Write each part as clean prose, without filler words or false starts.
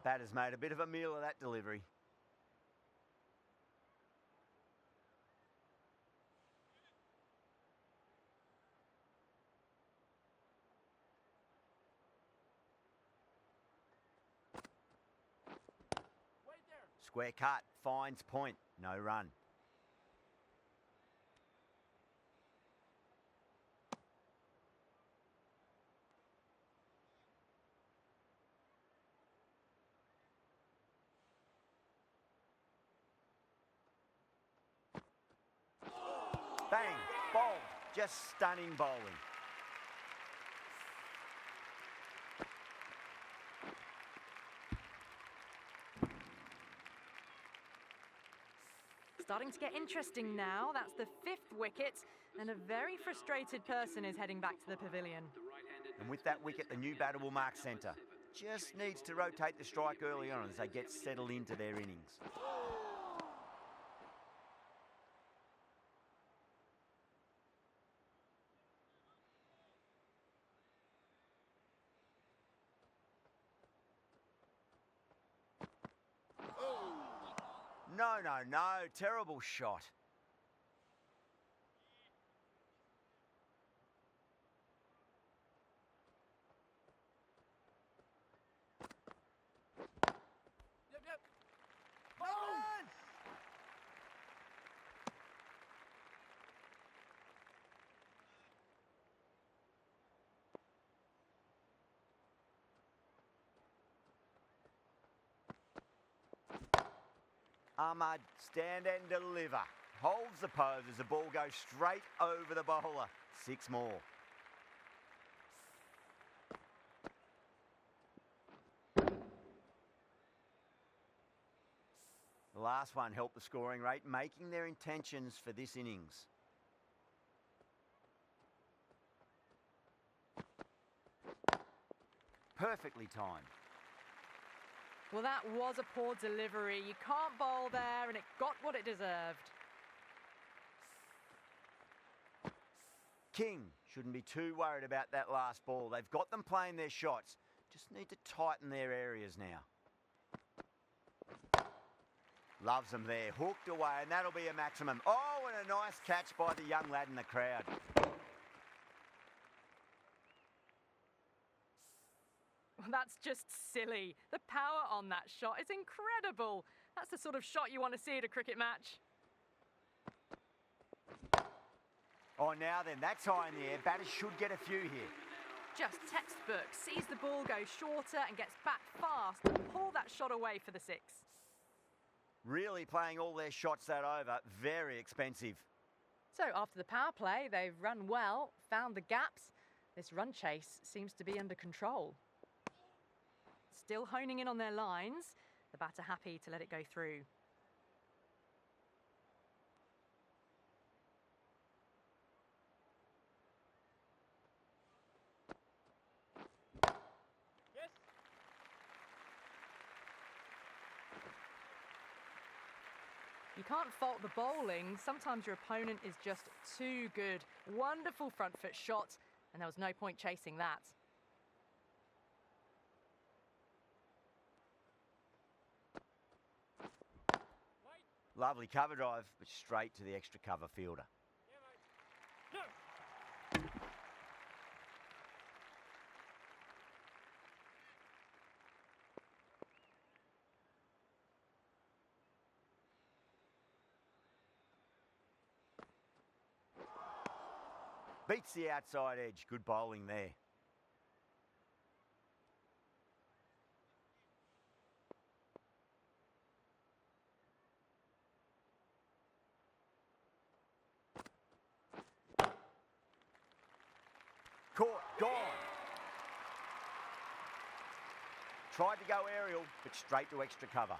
Batter's made a bit of a meal of that delivery. Square cut, finds point, no run. Bang, bowled, just stunning bowling. Starting to get interesting now. That's the 5th wicket, and a very frustrated person is heading back to the pavilion. And with that wicket, the new batter will mark centre. Just needs to rotate the strike early on as they get settled into their innings. No, terrible shot. Yep. Oh! Ahmad, stand and deliver. Holds the pose as the ball goes straight over the bowler. 6 more. The last one helped the scoring rate, making their intentions for this innings. Perfectly timed. Well, that was a poor delivery. You can't bowl there, and it got what it deserved. King shouldn't be too worried about that last ball. They've got them playing their shots. Just need to tighten their areas now. Loves them there. Hooked away, and that'll be a maximum. Oh, and a nice catch by the young lad in the crowd. That's just silly. The power on that shot is incredible. That's the sort of shot you want to see at a cricket match. Oh, now then, that's high in the air. Batters should get a few here. Just textbook. Sees the ball go shorter and gets back fast to pull that shot away for the 6. Really playing all their shots that over. Very expensive. So after the power play, they've run well, found the gaps. This run chase seems to be under control. Still honing in on their lines. The batter happy to let it go through. Yes. You can't fault the bowling. Sometimes your opponent is just too good. Wonderful front foot shot, and there was no point chasing that. Lovely cover drive, but straight to the extra cover fielder. Yeah, mate. Beats the outside edge. Good bowling there. Caught, gone. Tried to go aerial, but straight to extra cover.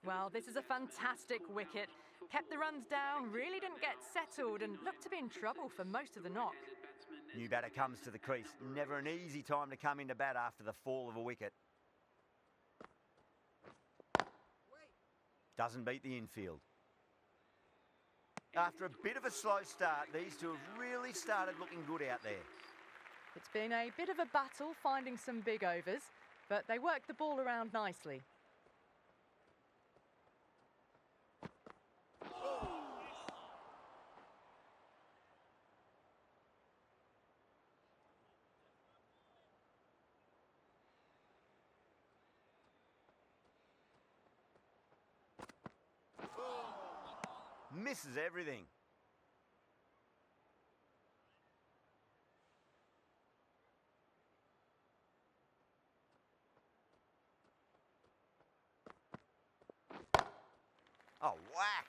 Well, this is a fantastic wicket. Kept the runs down, really didn't get settled, and looked to be in trouble for most of the knock. New batter comes to the crease. Never an easy time to come into bat after the fall of a wicket. Doesn't beat the infield. After a bit of a slow start, these two have really started looking good out there. It's been a bit of a battle finding some big overs, but they worked the ball around nicely. Misses everything. Oh, whack.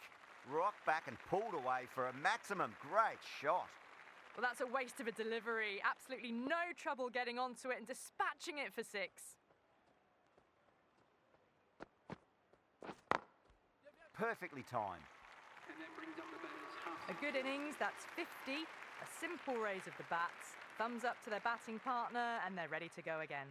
Rocked back and pulled away for a maximum. Great shot. Well, that's a waste of a delivery. Absolutely no trouble getting onto it and dispatching it for 6. Perfectly timed. A good innings, that's 50. A simple raise of the bats. Thumbs up to their batting partner, and they're ready to go again.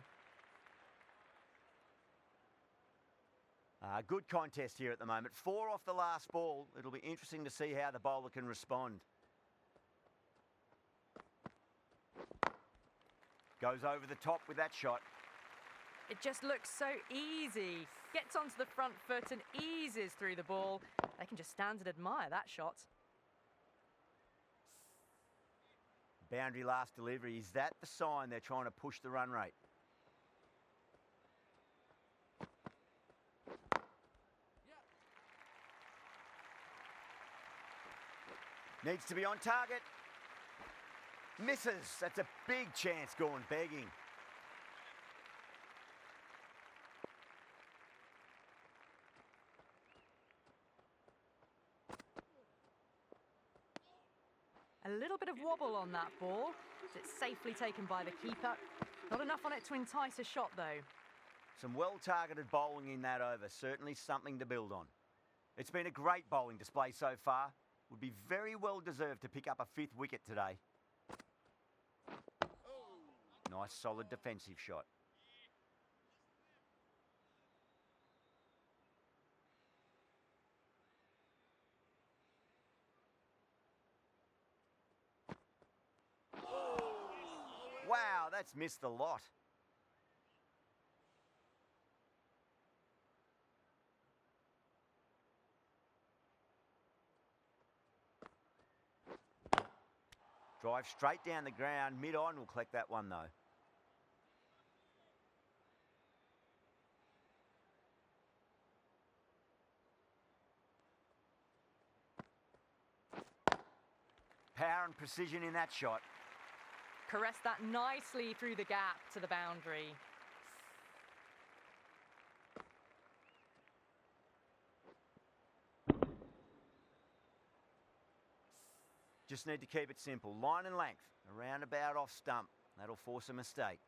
Good contest here at the moment. 4 off the last ball. It'll be interesting to see how the bowler can respond. Goes over the top with that shot. It just looks so easy. Gets onto the front foot and eases through the ball. They can just stand and admire that shot. Boundary last delivery. Is that the sign they're trying to push the run rate? Needs to be on target. Misses. That's a big chance gone begging. A little bit of wobble on that ball. It's safely taken by the keeper. Not enough on it to entice a shot, though. Some well-targeted bowling in that over. Certainly something to build on. It's been a great bowling display so far. Would be very well deserved to pick up a 5th wicket today. Nice solid defensive shot. Wow, that's missed a lot. Drive straight down the ground. Mid-on will collect that one, though. Power and precision in that shot. Caressed that nicely through the gap to the boundary. Just need to keep it simple. Line and length. Around about off stump. That'll force a mistake.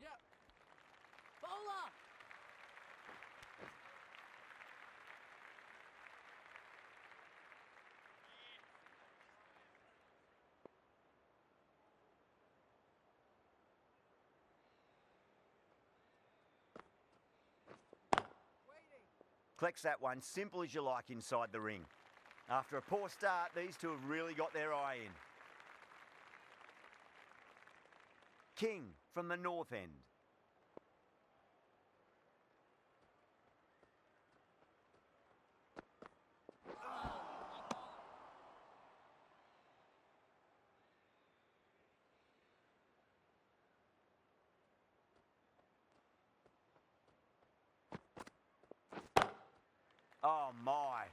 Yeah. Bowler. Collects that one, simple as you like inside the ring. After a poor start, these two have really got their eye in. King from the north end. Oh my,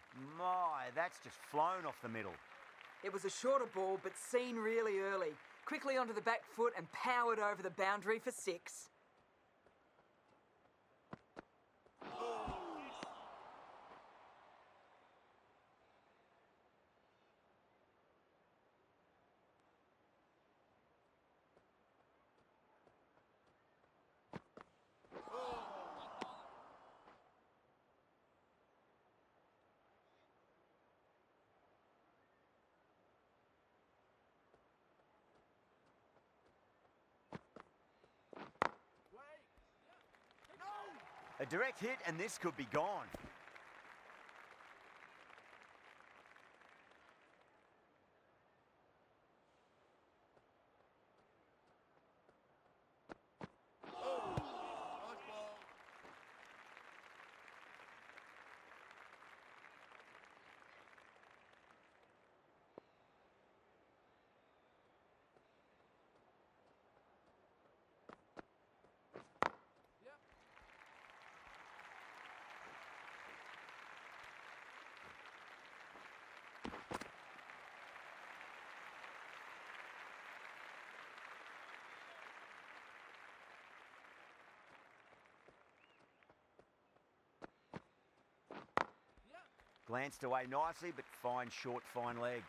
that's just flown off the middle. It was a shorter ball, but seen really early. Quickly onto the back foot and powered over the boundary for 6. A direct hit and this could be gone. Glanced away nicely, but fine short, fine leg.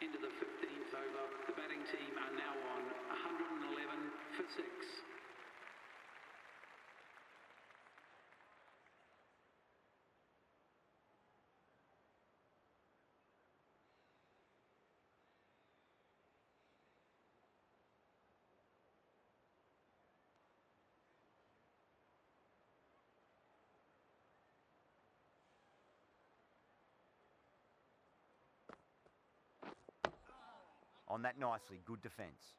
Into the 15th over, the batting team are now on 111 for 6. On that nicely, good defence.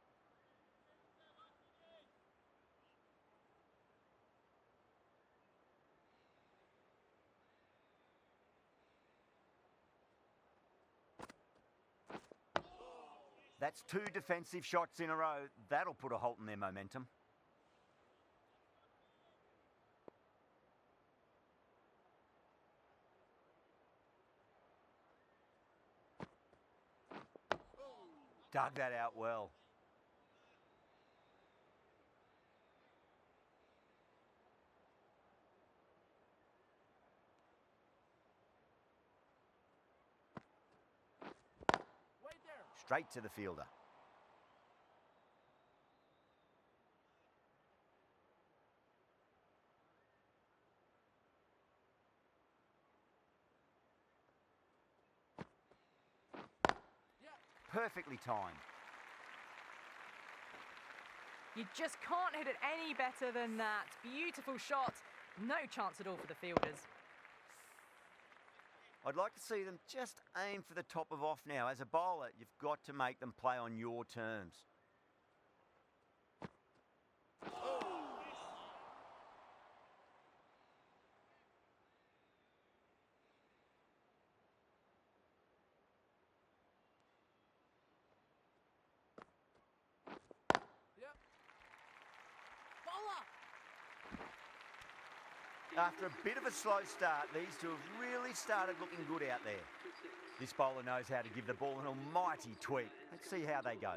That's 2 defensive shots in a row. That'll put a halt in their momentum. Dug that out well. Wait there. Straight to the fielder. Yeah. Perfectly timed. You just can't hit it any better than that. Beautiful shot. No chance at all for the fielders. I'd like to see them just aim for the top of off now. As a bowler, you've got to make them play on your terms. Yep. Bowler. After a bit of a slow start, these two have really started looking good out there. This bowler knows how to give the ball an almighty tweak. Let's see how they go.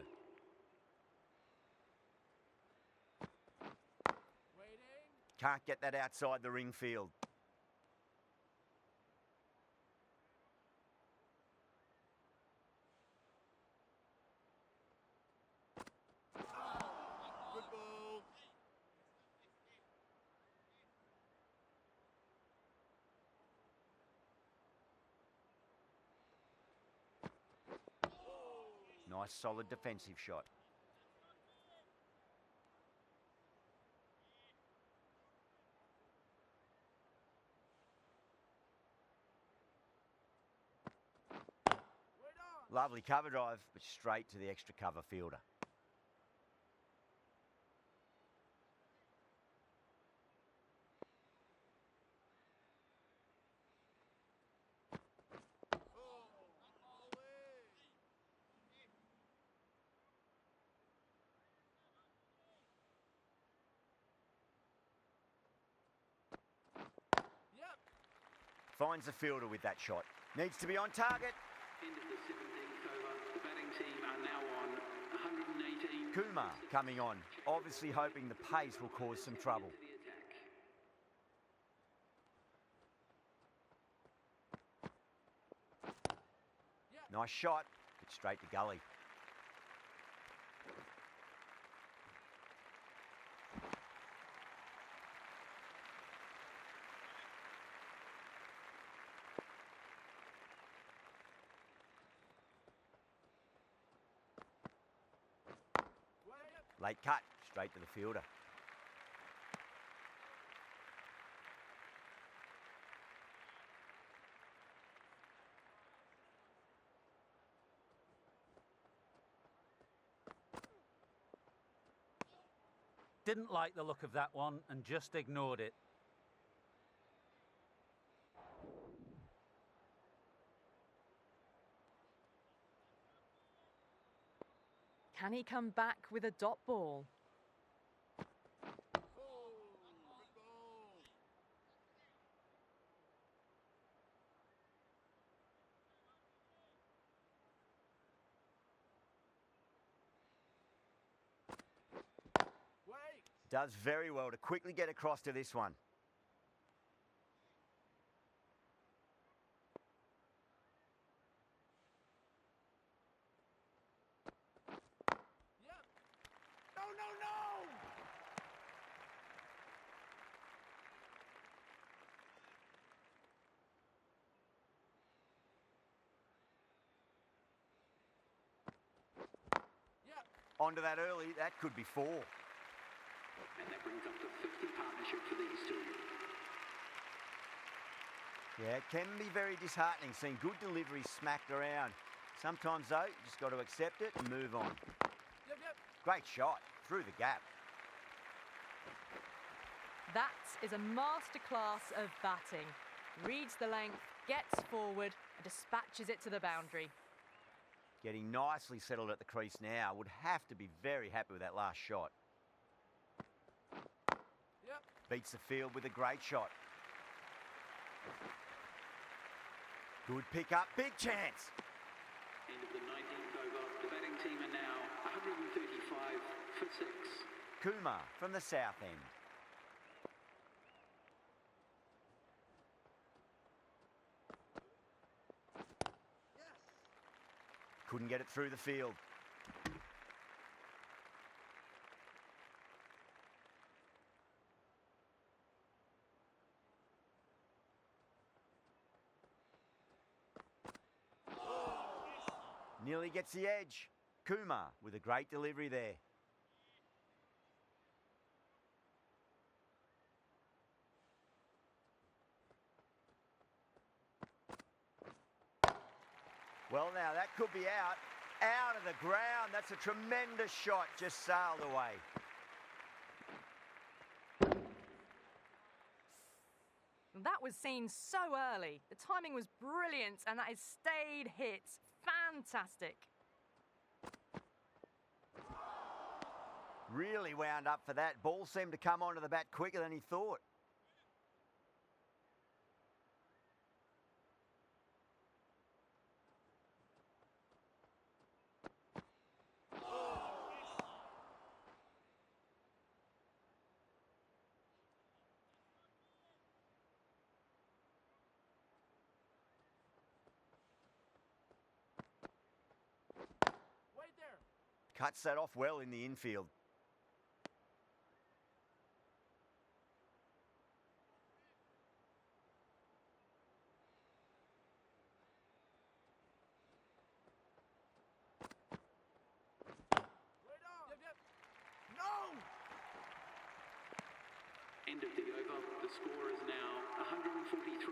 Waiting. Can't get that outside the ring field. Good ball. Nice solid defensive shot. Wait on. Lovely cover drive, but straight to the extra cover fielder. Yep. Finds the fielder with that shot. Needs to be on target. Into the 17th over, the batting team are now on 118. Kumar coming on, obviously hoping the pace will cause some trouble. To the attack. Nice shot, but straight to gully. Late cut, straight to the fielder. Didn't like the look of that one and just ignored it. Can he come back with a dot ball? Wait. Does very well to quickly get across to this one. Yep. No, no, no! Yep. Onto that early, that could be 4. And that brings up to 50 partnership for these two. Yeah, it can be very disheartening seeing good deliveries smacked around. Sometimes, though, you just got to accept it and move on. Yep, yep. Great shot, through the gap. That is a masterclass of batting. Reads the length, gets forward, and dispatches it to the boundary. Getting nicely settled at the crease now. Would have to be very happy with that last shot. Yep. Beats the field with a great shot. Good pick up, big chance. End of the 19th over. The batting team are now 135 for 6. Kumar from the south end. Couldn't get it through the field. Nearly gets the edge. Kumar with a great delivery there. Well, now that could be out. Out of the ground. That's a tremendous shot. Just sailed away. That was seen so early. The timing was brilliant, and that is stayed hits. Fantastic. Really wound up for that. Ball seemed to come onto the bat quicker than he thought. Wait there. Cuts that off well in the infield. Wait on. Yep, yep. No! End of the over. The score is now 143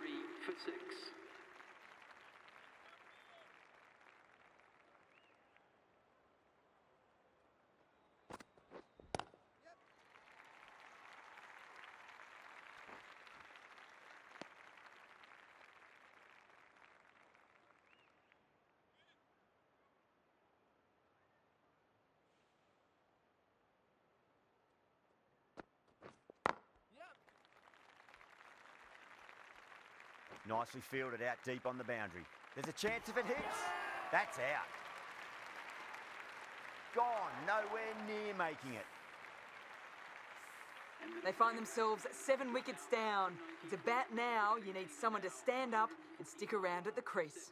for 6. Yep. Nicely fielded out deep on the boundary. There's a chance if it hits. That's out. Gone. Nowhere near making it. They find themselves 7 wickets down. To bat now, you need someone to stand up and stick around at the crease.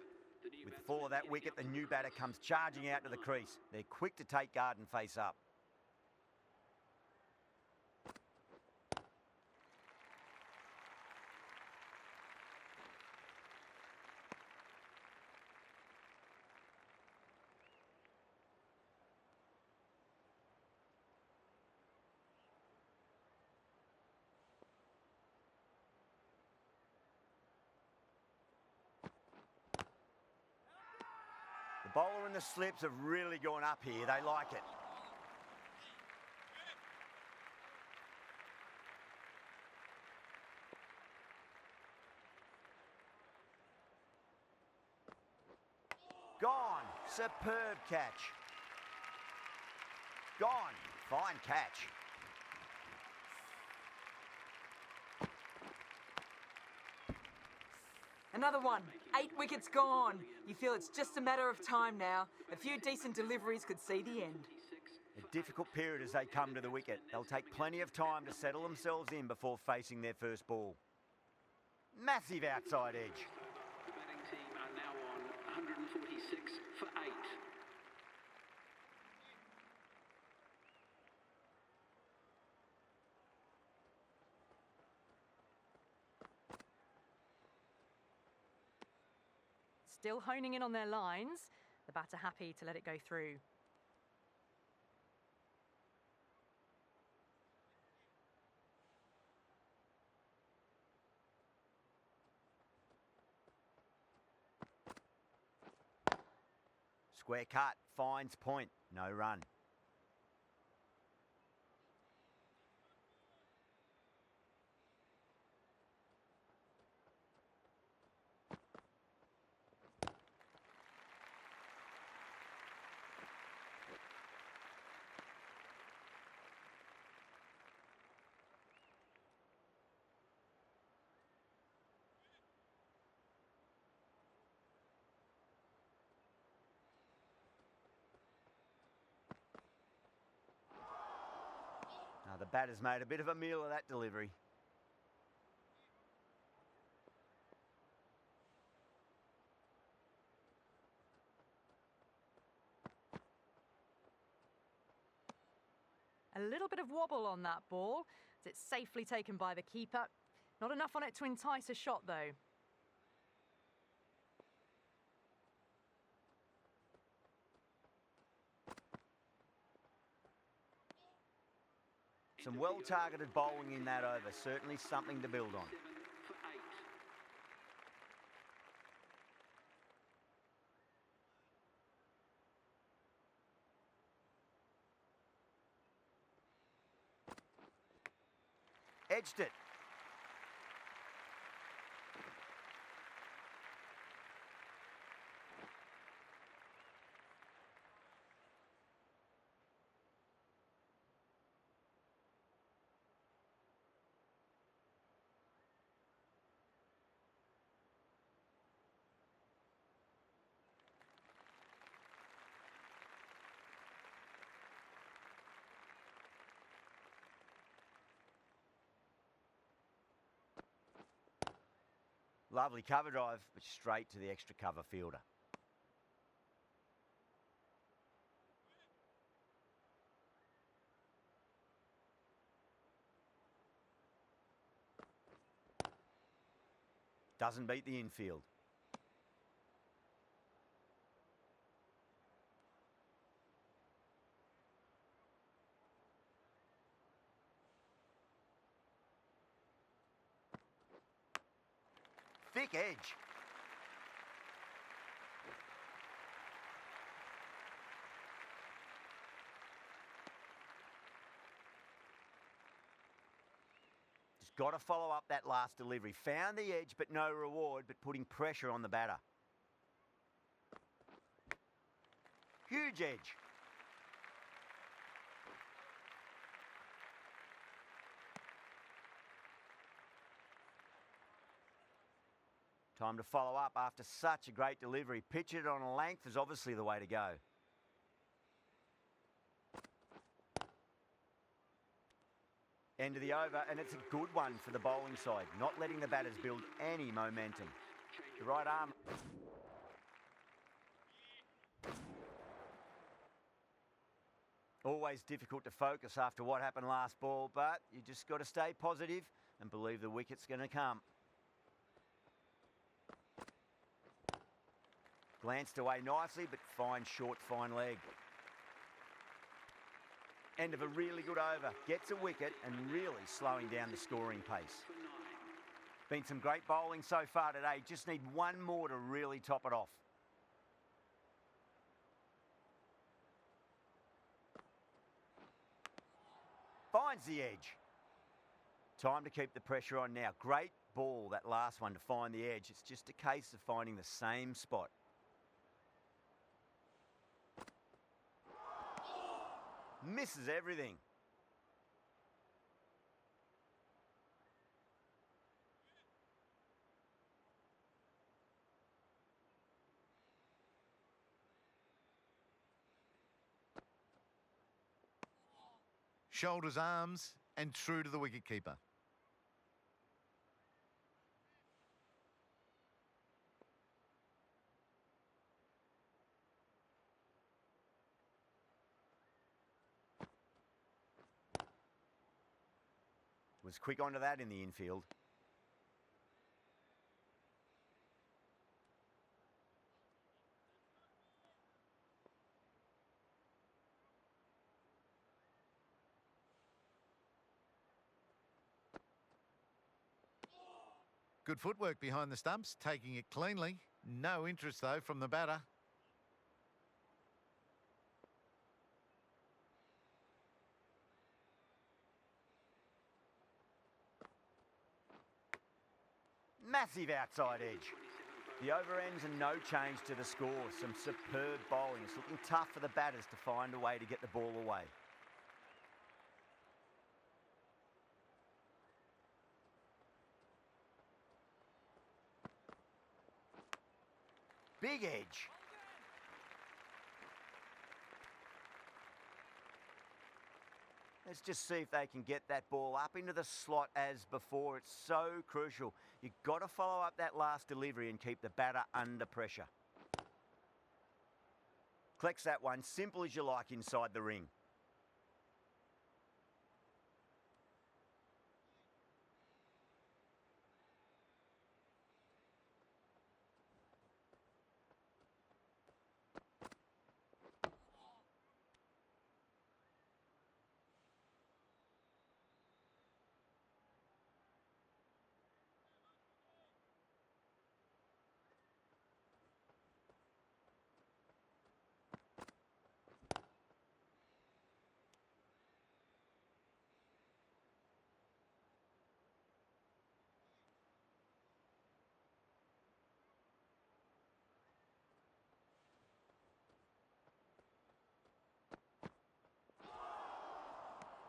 With the fall of that wicket, the new batter comes charging out to the crease. They're quick to take guard and face up. The bowler and the slips have really gone up here. They like it. Gone. Superb catch. Gone. Fine catch. Another one. 8 wickets gone. You feel it's just a matter of time now. A few decent deliveries could see the end. It difficult period as they come to the wicket. They'll take plenty of time to settle themselves in before facing their first ball. Massive outside edge. The batting team are now on 146 for 8. Still honing in on their lines. The batter happy to let it go through. Square cut, finds point, no run. Now the batter's made a bit of a meal of that delivery. A little bit of wobble on that ball, as it's safely taken by the keeper. Not enough on it to entice a shot, though. Some well-targeted bowling in that over, certainly something to build on. 7 for 8. Edged it. Lovely cover drive, but straight to the extra cover fielder. Doesn't beat the infield. Thick edge. Just got to follow up that last delivery. Found the edge, but no reward, but putting pressure on the batter. Huge edge. Time to follow up after such a great delivery. Pitch it on a length is obviously the way to go. End of the over, and it's a good one for the bowling side, not letting the batters build any momentum. The right arm. Always difficult to focus after what happened last ball, but you just got to stay positive and believe the wicket's going to come. Glanced away nicely, but fine short, fine leg. End of a really good over. Gets a wicket and really slowing down the scoring pace. Been some great bowling so far today. Just need one more to really top it off. Finds the edge. Time to keep the pressure on now. Great ball, that last one, to find the edge. It's just a case of finding the same spot. Misses everything. Shoulders, arms, and true to the wicketkeeper. Was quick onto that in the infield. Good footwork behind the stumps, taking it cleanly. No interest, though, from the batter. Massive outside edge. The over ends and no change to the score. Some superb bowling. It's looking tough for the batters to find a way to get the ball away. Big edge. Let's just see if they can get that ball up into the slot as before. It's so crucial. You've got to follow up that last delivery and keep the batter under pressure. Collects that one, simple as you like inside the ring.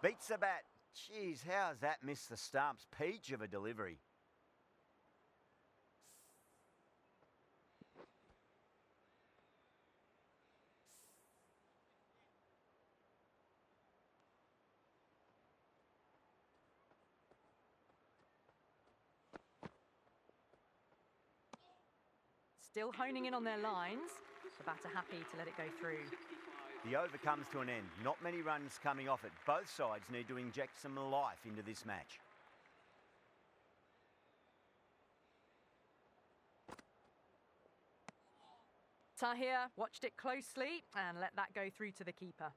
Beats the bat. Jeez, how has that missed the stumps? Peach of a delivery. Still honing in on their lines. The batter happy to let it go through. The over comes to an end. Not many runs coming off it. Both sides need to inject some life into this match. Tahir watched it closely and let that go through to the keeper.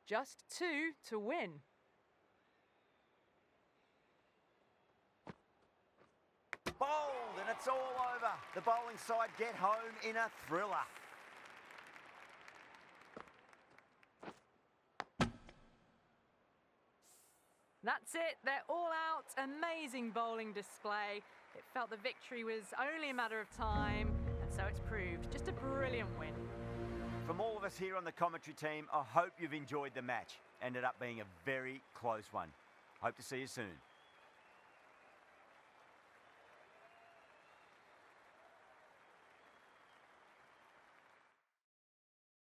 Just 2 to win. Bowled, and it's all over. The bowling side get home in a thriller. That's it, they're all out. Amazing bowling display. It felt the victory was only a matter of time, and so it's proved. Just a brilliant win. From all of us here on the commentary team, I hope you've enjoyed the match. Ended up being a very close one. Hope to see you soon.